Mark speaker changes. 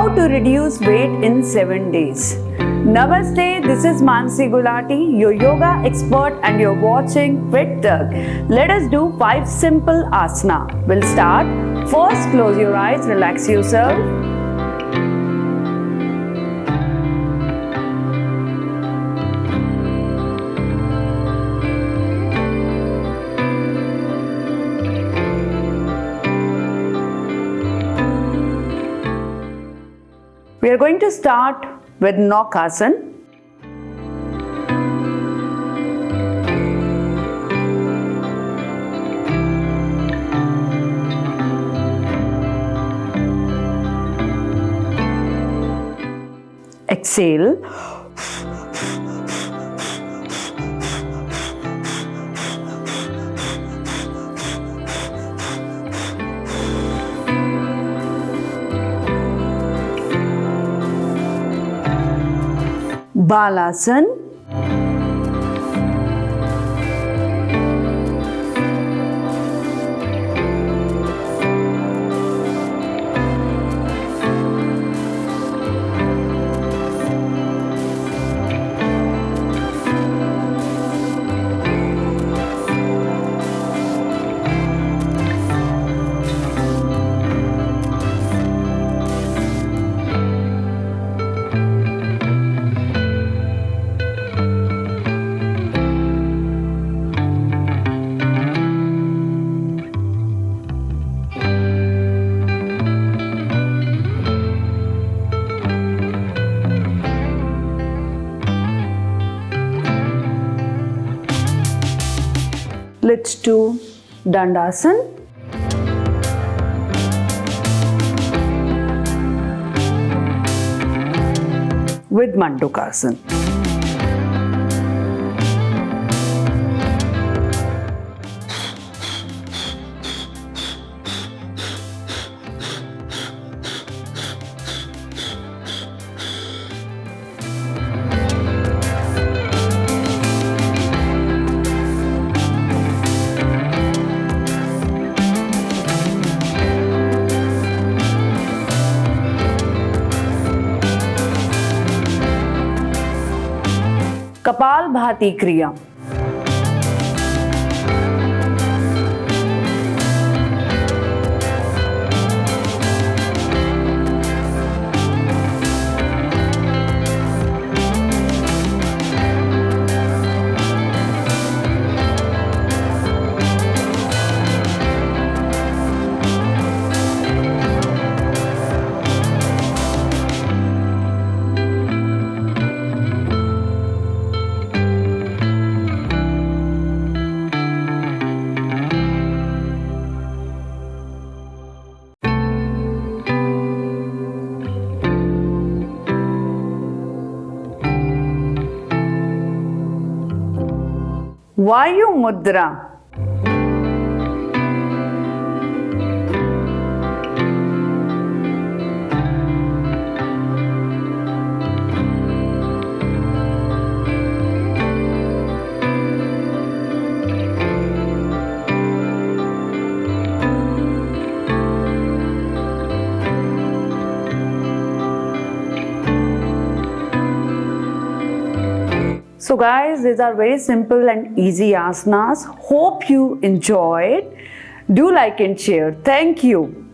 Speaker 1: How to reduce weight in 7 days. Namaste, this is Mansi Gulati, your yoga expert, and you're watching Fittak. Let us do 5 simple asana. We'll start. First, close your eyes, relax yourself. We are going to start with Asana. Exhale. Balasana. Let's do Dandasana. With Mandukasana. Kapalbhati Kriya. Vayu Mudra. So guys, these are very simple and easy asanas. Hope you enjoyed. Do like and share. Thank you.